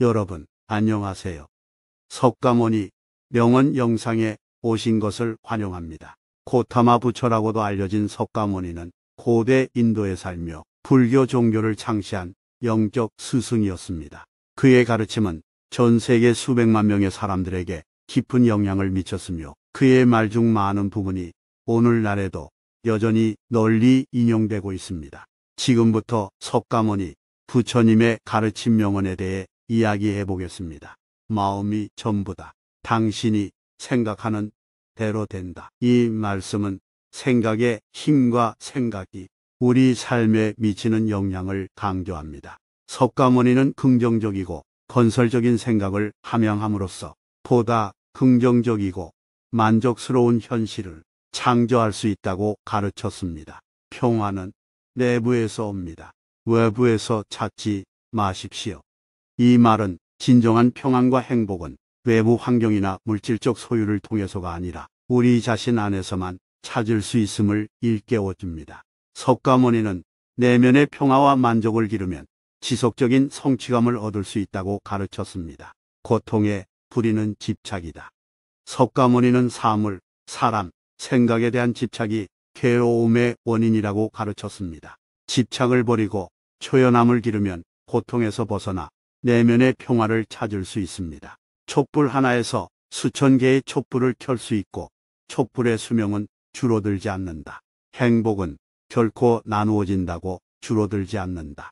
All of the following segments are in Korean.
여러분, 안녕하세요. 석가모니 명언 영상에 오신 것을 환영합니다. 고타마 부처라고도 알려진 석가모니는 고대 인도에 살며 불교 종교를 창시한 영적 스승이었습니다. 그의 가르침은 전 세계 수백만 명의 사람들에게 깊은 영향을 미쳤으며 그의 말 중 많은 부분이 오늘날에도 여전히 널리 인용되고 있습니다. 지금부터 석가모니 부처님의 가르침 명언에 대해 이야기해 보겠습니다. 마음이 전부다. 당신이 생각하는 대로 된다. 이 말씀은 생각의 힘과 생각이 우리 삶에 미치는 영향을 강조합니다. 석가모니는 긍정적이고 건설적인 생각을 함양함으로써 보다 긍정적이고 만족스러운 현실을 창조할 수 있다고 가르쳤습니다. 평화는 내부에서 옵니다. 외부에서 찾지 마십시오. 이 말은 진정한 평안과 행복은 외부 환경이나 물질적 소유를 통해서가 아니라 우리 자신 안에서만 찾을 수 있음을 일깨워줍니다. 석가모니는 내면의 평화와 만족을 기르면 지속적인 성취감을 얻을 수 있다고 가르쳤습니다. 고통의 뿌리는 집착이다. 석가모니는 사물, 사람, 생각에 대한 집착이 괴로움의 원인이라고 가르쳤습니다. 집착을 버리고 초연함을 기르면 고통에서 벗어나 내면의 평화를 찾을 수 있습니다. 촛불 하나에서 수천 개의 촛불을 켤 수 있고 촛불의 수명은 줄어들지 않는다. 행복은 결코 나누어진다고 줄어들지 않는다.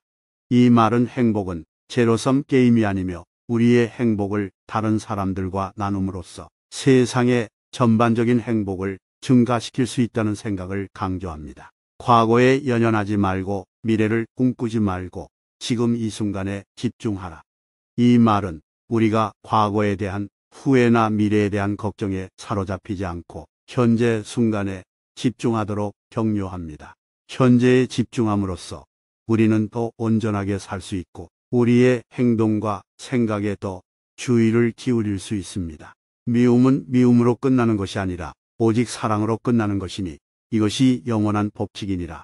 이 말은 행복은 제로섬 게임이 아니며 우리의 행복을 다른 사람들과 나눔으로써 세상의 전반적인 행복을 증가시킬 수 있다는 생각을 강조합니다. 과거에 연연하지 말고 미래를 꿈꾸지 말고 지금 이 순간에 집중하라. 이 말은 우리가 과거에 대한 후회나 미래에 대한 걱정에 사로잡히지 않고 현재 순간에 집중하도록 격려합니다. 현재에 집중함으로써 우리는 더 온전하게 살 수 있고 우리의 행동과 생각에 더 주의를 기울일 수 있습니다. 미움은 미움으로 끝나는 것이 아니라 오직 사랑으로 끝나는 것이니 이것이 영원한 법칙이니라.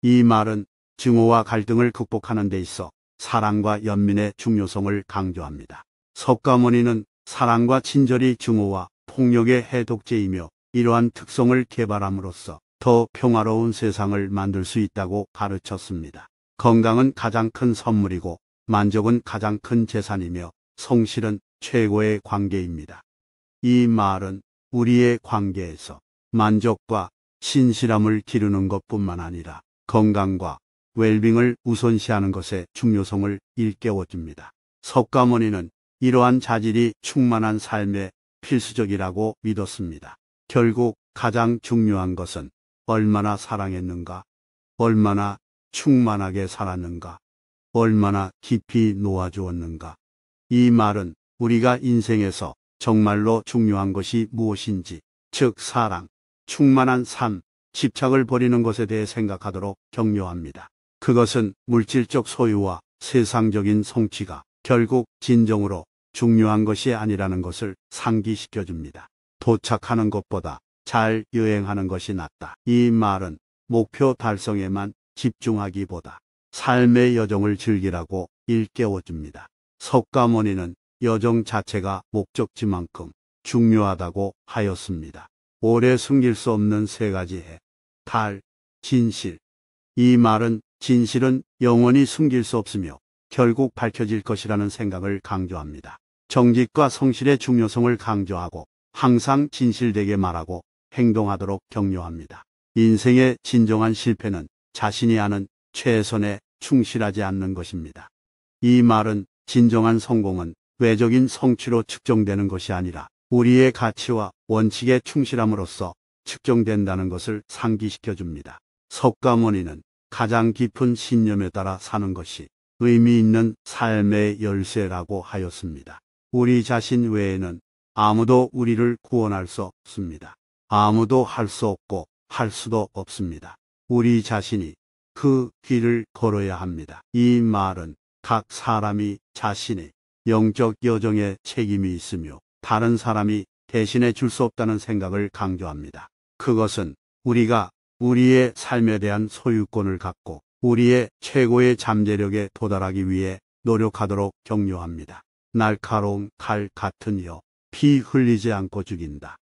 이 말은 증오와 갈등을 극복하는 데 있어 사랑과 연민의 중요성을 강조합니다. 석가모니는 사랑과 친절이 증오와 폭력의 해독제이며 이러한 특성을 개발함으로써 더 평화로운 세상을 만들 수 있다고 가르쳤습니다. 건강은 가장 큰 선물이고 만족은 가장 큰 재산이며 성실은 최고의 관계입니다. 이 말은 우리의 관계에서 만족과 신실함을 기르는 것뿐만 아니라 건강과 웰빙을 우선시하는 것의 중요성을 일깨워줍니다. 석가모니는 이러한 자질이 충만한 삶에 필수적이라고 믿었습니다. 결국 가장 중요한 것은 얼마나 사랑했는가, 얼마나 충만하게 살았는가, 얼마나 깊이 놓아주었는가. 이 말은 우리가 인생에서 정말로 중요한 것이 무엇인지, 즉 사랑, 충만한 삶, 집착을 버리는 것에 대해 생각하도록 격려합니다. 그것은 물질적 소유와 세상적인 성취가 결국 진정으로 중요한 것이 아니라는 것을 상기시켜줍니다. 도착하는 것보다 잘 여행하는 것이 낫다. 이 말은 목표 달성에만 집중하기보다 삶의 여정을 즐기라고 일깨워줍니다. 석가모니는 여정 자체가 목적지만큼 중요하다고 하였습니다. 오래 숨길 수 없는 세 가지 해, 달, 진실. 이 말은 진실은 영원히 숨길 수 없으며 결국 밝혀질 것이라는 생각을 강조합니다. 정직과 성실의 중요성을 강조하고 항상 진실되게 말하고 행동하도록 격려합니다. 인생의 진정한 실패는 자신이 아는 최선에 충실하지 않는 것입니다. 이 말은 진정한 성공은 외적인 성취로 측정되는 것이 아니라 우리의 가치와 원칙에 충실함으로써 측정된다는 것을 상기시켜줍니다. 석가모니는 가장 깊은 신념에 따라 사는 것이 의미 있는 삶의 열쇠라고 하였습니다. 우리 자신 외에는 아무도 우리를 구원할 수 없습니다. 아무도 할 수 없고 할 수도 없습니다. 우리 자신이 그 길을 걸어야 합니다. 이 말은 각 사람이 자신의 영적 여정에 책임이 있으며 다른 사람이 대신해 줄 수 없다는 생각을 강조합니다. 그것은 우리가 우리의 삶에 대한 소유권을 갖고 우리의 최고의 잠재력에 도달하기 위해 노력하도록 격려합니다. 날카로운 칼 같으니요. 피 흘리지 않고 죽인다.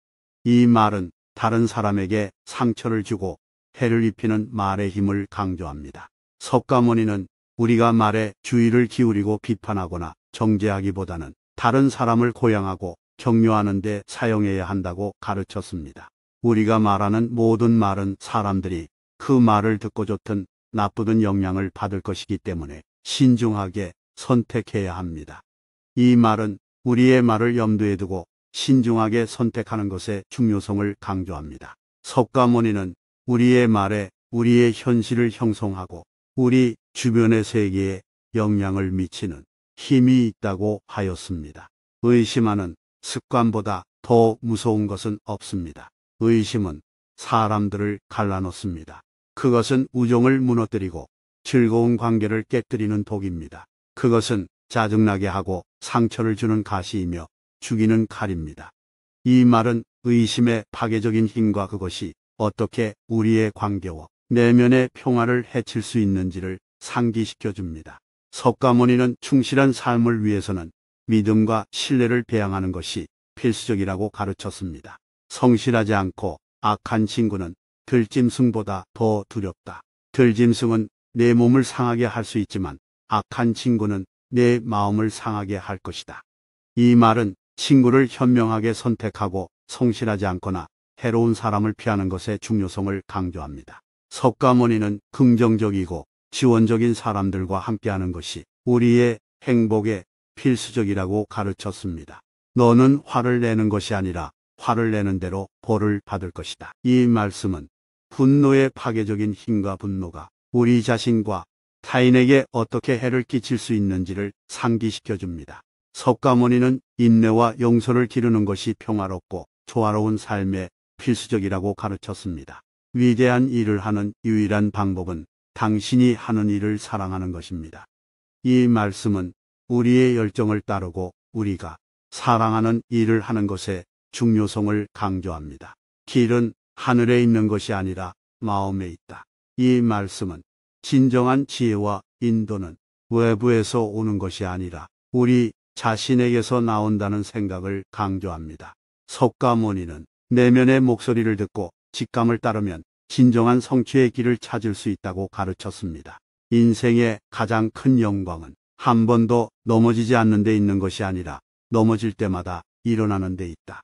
이 말은 다른 사람에게 상처를 주고 해를 입히는 말의 힘을 강조합니다. 석가모니는 우리가 말에 주의를 기울이고 비판하거나 정죄하기보다는 다른 사람을 고양하고 격려하는 데 사용해야 한다고 가르쳤습니다. 우리가 말하는 모든 말은 사람들이 그 말을 듣고 좋든 나쁘든 영향을 받을 것이기 때문에 신중하게 선택해야 합니다. 이 말은 우리의 말을 염두에 두고 신중하게 선택하는 것의 중요성을 강조합니다. 석가모니는 우리의 말에 우리의 현실을 형성하고 우리 주변의 세계에 영향을 미치는 힘이 있다고 하였습니다. 의심하는 습관보다 더 무서운 것은 없습니다. 의심은 사람들을 갈라놓습니다. 그것은 우정을 무너뜨리고 즐거운 관계를 깨뜨리는 독입니다. 그것은 짜증나게 하고 상처를 주는 가시이며 죽이는 칼입니다. 이 말은 의심의 파괴적인 힘과 그것이 어떻게 우리의 관계와 내면의 평화를 해칠 수 있는지를 상기시켜 줍니다. 석가모니는 충실한 삶을 위해서는 믿음과 신뢰를 배양하는 것이 필수적이라고 가르쳤습니다. 성실하지 않고 악한 친구는 들짐승보다 더 두렵다. 들짐승은 내 몸을 상하게 할 수 있지만 악한 친구는 내 마음을 상하게 할 것이다. 이 말은 친구를 현명하게 선택하고 성실하지 않거나 해로운 사람을 피하는 것의 중요성을 강조합니다. 석가모니는 긍정적이고 지원적인 사람들과 함께하는 것이 우리의 행복에 필수적이라고 가르쳤습니다. 너는 화를 내는 것이 아니라 화를 내는 대로 벌을 받을 것이다. 이 말씀은 분노의 파괴적인 힘과 분노가 우리 자신과 타인에게 어떻게 해를 끼칠 수 있는지를 상기시켜 줍니다. 석가모니는 인내와 용서를 기르는 것이 평화롭고 조화로운 삶에 필수적이라고 가르쳤습니다. 위대한 일을 하는 유일한 방법은 당신이 하는 일을 사랑하는 것입니다. 이 말씀은 우리의 열정을 따르고 우리가 사랑하는 일을 하는 것의 중요성을 강조합니다. 길은 하늘에 있는 것이 아니라 마음에 있다. 이 말씀은 진정한 지혜와 인도는 외부에서 오는 것이 아니라 우리 자신에게서 나온다는 생각을 강조합니다. 석가모니는 내면의 목소리를 듣고 직감을 따르면 진정한 성취의 길을 찾을 수 있다고 가르쳤습니다. 인생의 가장 큰 영광은 한 번도 넘어지지 않는 데 있는 것이 아니라 넘어질 때마다 일어나는 데 있다.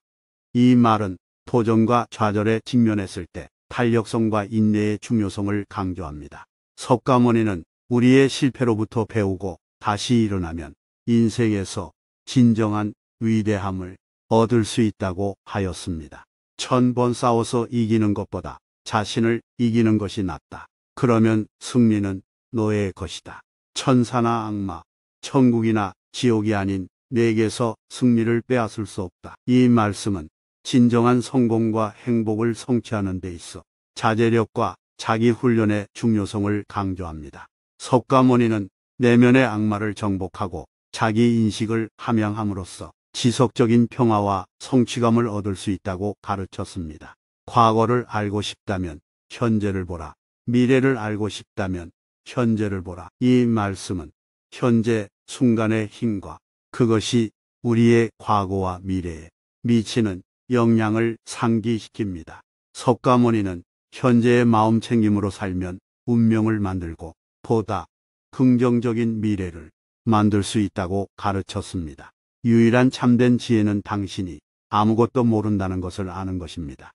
이 말은 도전과 좌절에 직면했을 때 탄력성과 인내의 중요성을 강조합니다. 석가모니는 우리의 실패로부터 배우고 다시 일어나면 인생에서 진정한 위대함을 얻을 수 있다고 하였습니다. 1000번 싸워서 이기는 것보다 자신을 이기는 것이 낫다. 그러면 승리는 너의 것이다. 천사나 악마, 천국이나 지옥이 아닌 내게서 승리를 빼앗을 수 없다. 이 말씀은 진정한 성공과 행복을 성취하는 데 있어 자제력과 자기 훈련의 중요성을 강조합니다. 석가모니는 내면의 악마를 정복하고 자기 인식을 함양함으로써 지속적인 평화와 성취감을 얻을 수 있다고 가르쳤습니다. 과거를 알고 싶다면 현재를 보라. 미래를 알고 싶다면 현재를 보라. 이 말씀은 현재 순간의 힘과 그것이 우리의 과거와 미래에 미치는 영향을 상기시킵니다. 석가모니는 현재의 마음 챙김으로 살면 운명을 만들고 보다 긍정적인 미래를 만들 수 있다고 가르쳤습니다. 유일한 참된 지혜는 당신이 아무것도 모른다는 것을 아는 것입니다.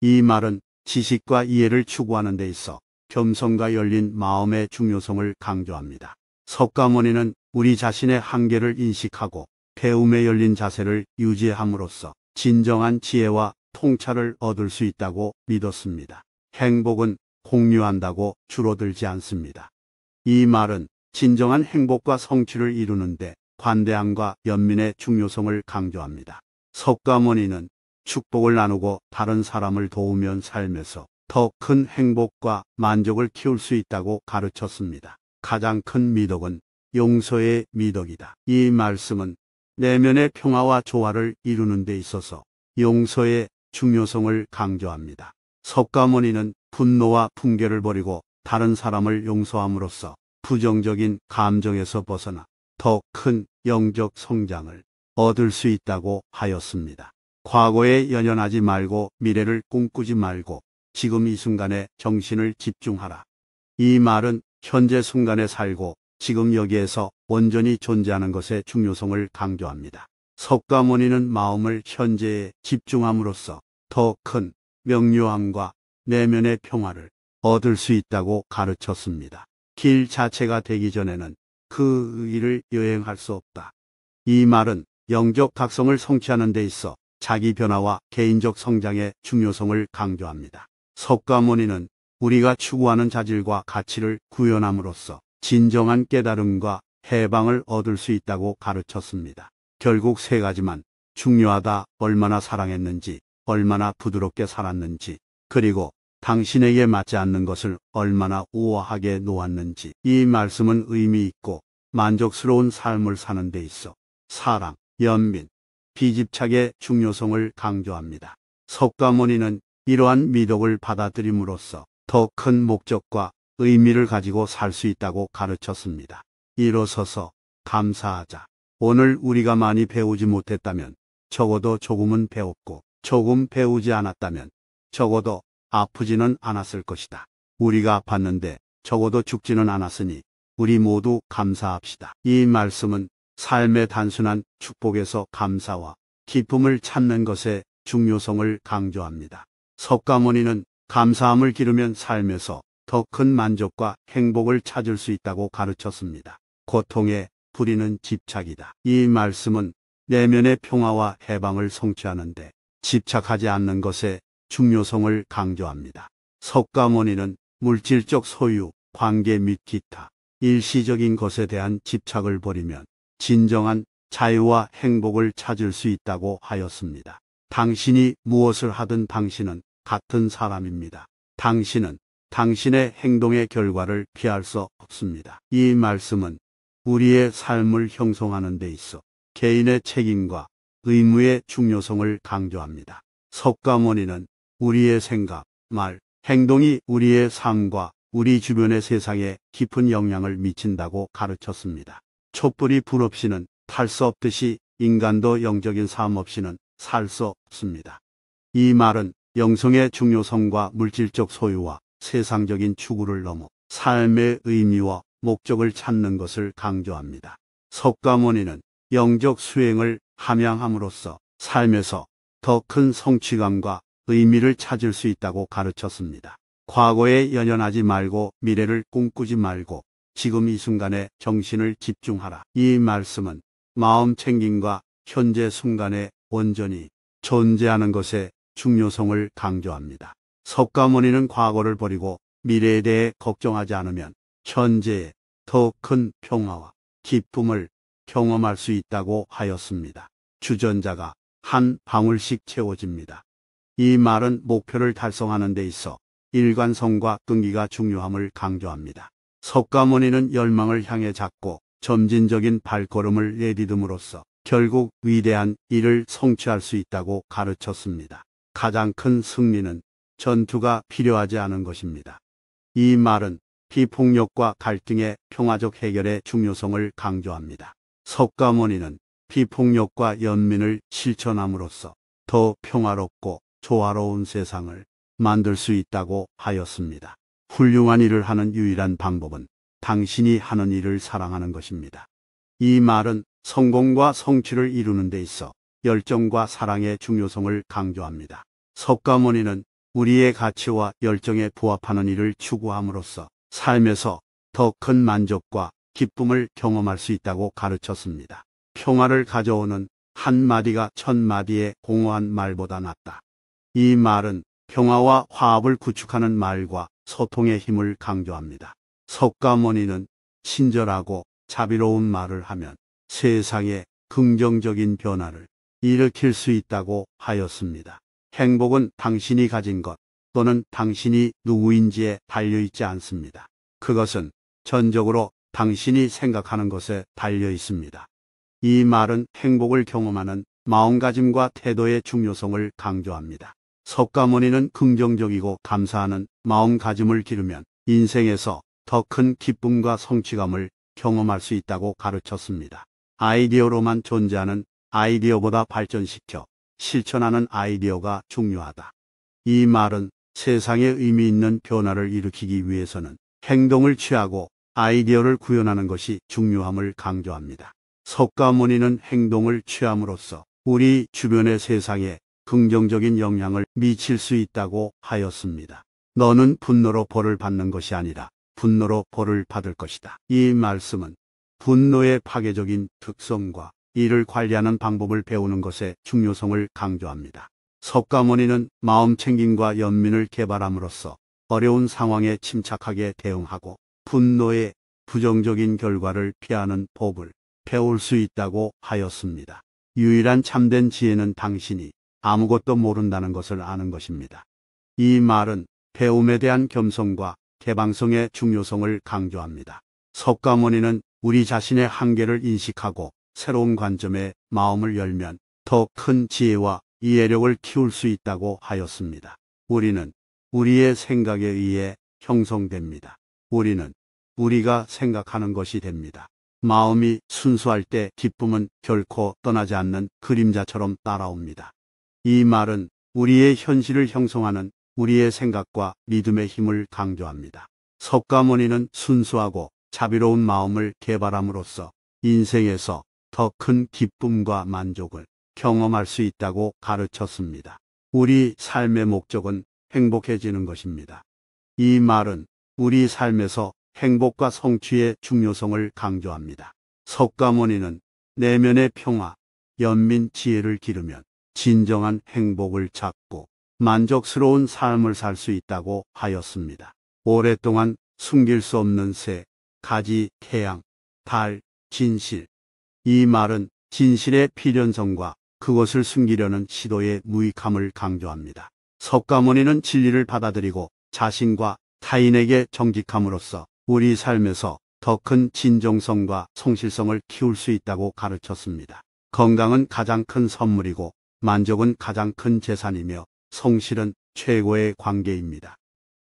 이 말은 지식과 이해를 추구하는 데 있어 겸손과 열린 마음의 중요성을 강조합니다. 석가모니는 우리 자신의 한계를 인식하고 배움에 열린 자세를 유지함으로써 진정한 지혜와 통찰을 얻을 수 있다고 믿었습니다. 행복은 공유한다고 줄어들지 않습니다. 이 말은 진정한 행복과 성취를 이루는데 관대함과 연민의 중요성을 강조합니다. 석가모니는 축복을 나누고 다른 사람을 도우면 삶에서 더 큰 행복과 만족을 키울 수 있다고 가르쳤습니다. 가장 큰 미덕은 용서의 미덕이다. 이 말씀은 내면의 평화와 조화를 이루는 데 있어서 용서의 중요성을 강조합니다. 석가모니는 분노와 분개를 버리고 다른 사람을 용서함으로써 부정적인 감정에서 벗어나 더 큰 영적 성장을 얻을 수 있다고 하였습니다. 과거에 연연하지 말고 미래를 꿈꾸지 말고 지금 이 순간에 정신을 집중하라. 이 말은 현재 순간에 살고 지금 여기에서 온전히 존재하는 것의 중요성을 강조합니다. 석가모니는 마음을 현재에 집중함으로써 더 큰 명료함과 내면의 평화를 얻을 수 있다고 가르쳤습니다. 길 자체가 되기 전에는 그 길을 여행할 수 없다. 이 말은 영적 각성을 성취하는 데 있어 자기 변화와 개인적 성장의 중요성을 강조합니다. 석가모니는 우리가 추구하는 자질과 가치를 구현함으로써 진정한 깨달음과 해방을 얻을 수 있다고 가르쳤습니다. 결국 세 가지만 중요하다. 얼마나 사랑했는지, 얼마나 부드럽게 살았는지, 그리고 당신에게 맞지 않는 것을 얼마나 우아하게 놓았는지. 이 말씀은 의미 있고 만족스러운 삶을 사는 데 있어 사랑, 연민, 비집착의 중요성을 강조합니다. 석가모니는 이러한 미덕을 받아들임으로써 더 큰 목적과 의미를 가지고 살 수 있다고 가르쳤습니다. 일어서서 감사하자. 오늘 우리가 많이 배우지 못했다면 적어도 조금은 배웠고, 조금 배우지 않았다면 적어도 아프지는 않았을 것이다. 우리가 아팠는데 적어도 죽지는 않았으니 우리 모두 감사합시다. 이 말씀은 삶의 단순한 축복에서 감사와 기쁨을 찾는 것의 중요성을 강조합니다. 석가모니는 감사함을 기르면 삶에서 더 큰 만족과 행복을 찾을 수 있다고 가르쳤습니다. 고통의 뿌리는 집착이다. 이 말씀은 내면의 평화와 해방을 성취하는데 집착하지 않는 것의 중요성을 강조합니다. 석가모니는 물질적 소유, 관계 및 기타, 일시적인 것에 대한 집착을 버리면 진정한 자유와 행복을 찾을 수 있다고 하였습니다. 당신이 무엇을 하든 당신은 같은 사람입니다. 당신은 당신의 행동의 결과를 피할 수 없습니다. 이 말씀은 우리의 삶을 형성하는 데 있어 개인의 책임과 의무의 중요성을 강조합니다. 석가모니는 우리의 생각, 말, 행동이 우리의 삶과 우리 주변의 세상에 깊은 영향을 미친다고 가르쳤습니다. 촛불이 불 없이는 탈 수 없듯이 인간도 영적인 삶 없이는 살 수 없습니다. 이 말은 영성의 중요성과 물질적 소유와 세상적인 추구를 넘어 삶의 의미와 목적을 찾는 것을 강조합니다. 석가모니는 영적 수행을 함양함으로써 삶에서 더 큰 성취감과 의미를 찾을 수 있다고 가르쳤습니다. 과거에 연연하지 말고 미래를 꿈꾸지 말고 지금 이 순간에 정신을 집중하라. 이 말씀은 마음 챙김과 현재 순간에 온전히 존재하는 것의 중요성을 강조합니다. 석가모니는 과거를 버리고 미래에 대해 걱정하지 않으면 현재에 더 큰 평화와 기쁨을 경험할 수 있다고 하였습니다. 주전자가 한 방울씩 채워집니다. 이 말은 목표를 달성하는 데 있어 일관성과 끈기가 중요함을 강조합니다. 석가모니는 열망을 향해 작고 점진적인 발걸음을 내디듬으로써 결국 위대한 일을 성취할 수 있다고 가르쳤습니다. 가장 큰 승리는 전투가 필요하지 않은 것입니다. 이 말은 비폭력과 갈등의 평화적 해결의 중요성을 강조합니다. 석가모니는 비폭력과 연민을 실천함으로써 더 평화롭고 조화로운 세상을 만들 수 있다고 하였습니다. 훌륭한 일을 하는 유일한 방법은 당신이 하는 일을 사랑하는 것입니다. 이 말은 성공과 성취를 이루는 데 있어 열정과 사랑의 중요성을 강조합니다. 석가모니는 우리의 가치와 열정에 부합하는 일을 추구함으로써 삶에서 더 큰 만족과 기쁨을 경험할 수 있다고 가르쳤습니다. 평화를 가져오는 한마디가 천마디의 공허한 말보다 낫다. 이 말은 평화와 화합을 구축하는 말과 소통의 힘을 강조합니다. 석가모니는 친절하고 자비로운 말을 하면 세상에 긍정적인 변화를 일으킬 수 있다고 하였습니다. 행복은 당신이 가진 것 또는 당신이 누구인지에 달려있지 않습니다. 그것은 전적으로 당신이 생각하는 것에 달려 있습니다. 이 말은 행복을 경험하는 마음가짐과 태도의 중요성을 강조합니다. 석가모니는 긍정적이고 감사하는 마음가짐을 기르면 인생에서 더 큰 기쁨과 성취감을 경험할 수 있다고 가르쳤습니다. 아이디어로만 존재하는 아이디어보다 발전시켜 실천하는 아이디어가 중요하다. 이 말은 세상에 의미 있는 변화를 일으키기 위해서는 행동을 취하고 아이디어를 구현하는 것이 중요함을 강조합니다. 석가모니는 행동을 취함으로써 우리 주변의 세상에 긍정적인 영향을 미칠 수 있다고 하였습니다. 너는 분노로 벌을 받는 것이 아니라 분노로 벌을 받을 것이다. 이 말씀은 분노의 파괴적인 특성과 이를 관리하는 방법을 배우는 것의 중요성을 강조합니다. 석가모니는 마음챙김과 연민을 개발함으로써 어려운 상황에 침착하게 대응하고 분노의 부정적인 결과를 피하는 법을 배울 수 있다고 하였습니다. 유일한 참된 지혜는 당신이 아무것도 모른다는 것을 아는 것입니다. 이 말은 배움에 대한 겸손과 개방성의 중요성을 강조합니다. 석가모니는 우리 자신의 한계를 인식하고 새로운 관점에 마음을 열면 더 큰 지혜와 이해력을 키울 수 있다고 하였습니다. 우리는 우리의 생각에 의해 형성됩니다. 우리는 우리가 생각하는 것이 됩니다. 마음이 순수할 때 기쁨은 결코 떠나지 않는 그림자처럼 따라옵니다. 이 말은 우리의 현실을 형성하는 우리의 생각과 믿음의 힘을 강조합니다. 석가모니는 순수하고 자비로운 마음을 개발함으로써 인생에서 더 큰 기쁨과 만족을 경험할 수 있다고 가르쳤습니다. 우리 삶의 목적은 행복해지는 것입니다. 이 말은 우리 삶에서 행복과 성취의 중요성을 강조합니다. 석가모니는 내면의 평화, 연민, 지혜를 기르면 진정한 행복을 찾고 만족스러운 삶을 살 수 있다고 하였습니다. 오랫동안 숨길 수 없는 새, 가지, 태양, 달, 진실. 이 말은 진실의 필연성과 그것을 숨기려는 시도의 무익함을 강조합니다. 석가모니는 진리를 받아들이고 자신과 타인에게 정직함으로써 우리 삶에서 더 큰 진정성과 성실성을 키울 수 있다고 가르쳤습니다. 건강은 가장 큰 선물이고 만족은 가장 큰 재산이며 성실은 최고의 관계입니다.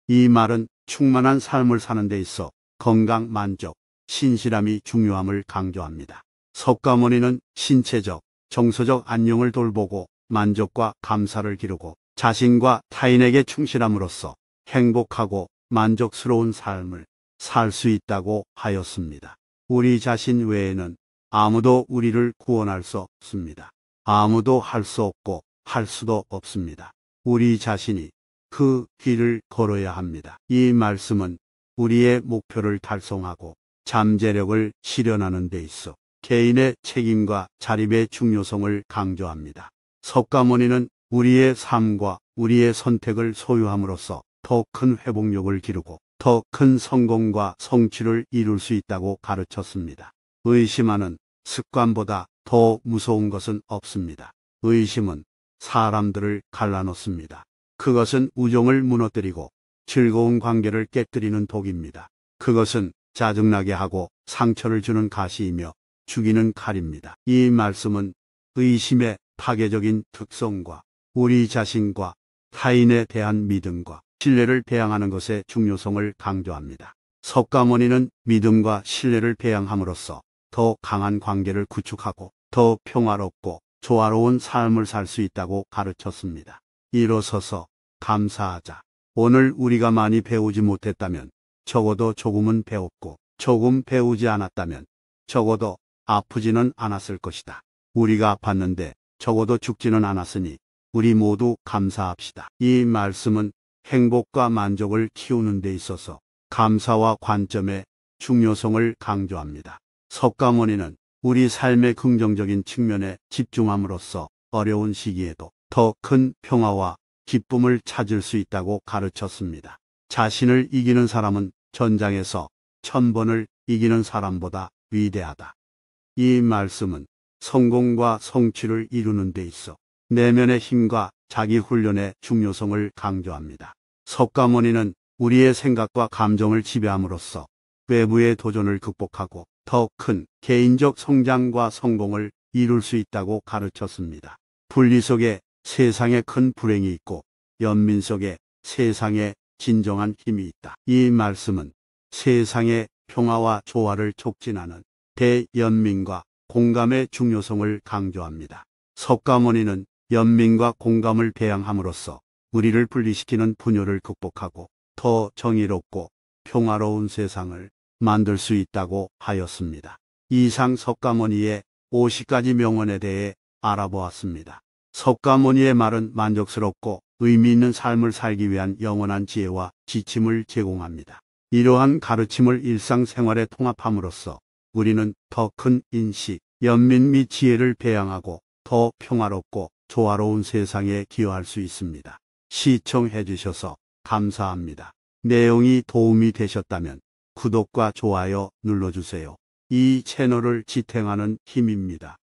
이 말은 충만한 삶을 사는 데 있어 건강, 만족, 신실함이 중요함을 강조합니다. 석가모니는 신체적, 정서적 안녕을 돌보고 만족과 감사를 기르고 자신과 타인에게 충실함으로써 행복하고 만족스러운 삶을 살 수 있다고 하였습니다. 우리 자신 외에는 아무도 우리를 구원할 수 없습니다. 아무도 할 수 없고 할 수도 없습니다. 우리 자신이 그 길을 걸어야 합니다. 이 말씀은 우리의 목표를 달성하고 잠재력을 실현하는 데 있어 개인의 책임과 자립의 중요성을 강조합니다. 석가모니는 우리의 삶과 우리의 선택을 소유함으로써 더 큰 회복력을 기르고 더 큰 성공과 성취를 이룰 수 있다고 가르쳤습니다. 의심하는 습관보다 더 무서운 것은 없습니다. 의심은 사람들을 갈라놓습니다. 그것은 우정을 무너뜨리고 즐거운 관계를 깨뜨리는 독입니다. 그것은 짜증나게 하고 상처를 주는 가시이며 죽이는 칼입니다. 이 말씀은 의심의 파괴적인 특성과 우리 자신과 타인에 대한 믿음과 신뢰를 배양하는 것의 중요성을 강조합니다. 석가모니는 믿음과 신뢰를 배양함으로써 더 강한 관계를 구축하고 더 평화롭고 조화로운 삶을 살 수 있다고 가르쳤습니다. 일어서서 감사하자. 오늘 우리가 많이 배우지 못했다면 적어도 조금은 배웠고 조금 배우지 않았다면 적어도 아프지는 않았을 것이다. 우리가 아팠는데 적어도 죽지는 않았으니 우리 모두 감사합시다. 이 말씀은 행복과 만족을 키우는 데 있어서 감사와 관점의 중요성을 강조합니다. 석가모니는 우리 삶의 긍정적인 측면에 집중함으로써 어려운 시기에도 더 큰 평화와 기쁨을 찾을 수 있다고 가르쳤습니다. 자신을 이기는 사람은 전장에서 1000번을 이기는 사람보다 위대하다. 이 말씀은 성공과 성취를 이루는 데 있어 내면의 힘과 자기 훈련의 중요성을 강조합니다. 석가모니는 우리의 생각과 감정을 지배함으로써 외부의 도전을 극복하고 더 큰 개인적 성장과 성공을 이룰 수 있다고 가르쳤습니다. 분리 속에 세상에 큰 불행이 있고 연민 속에 세상에 진정한 힘이 있다. 이 말씀은 세상의 평화와 조화를 촉진하는 대연민과 공감의 중요성을 강조합니다. 석가모니는 연민과 공감을 배양함으로써 우리를 분리시키는 분열을 극복하고 더 정의롭고 평화로운 세상을 만들 수 있다고 하였습니다. 이상 석가모니의 50가지 명언에 대해 알아보았습니다. 석가모니의 말은 만족스럽고 의미 있는 삶을 살기 위한 영원한 지혜와 지침을 제공합니다. 이러한 가르침을 일상생활에 통합함으로써 우리는 더 큰 인식, 연민 및 지혜를 배양하고 더 평화롭고 조화로운 세상에 기여할 수 있습니다. 시청해 주셔서 감사합니다. 내용이 도움이 되셨다면 구독과 좋아요 눌러주세요. 이 채널을 지탱하는 힘입니다.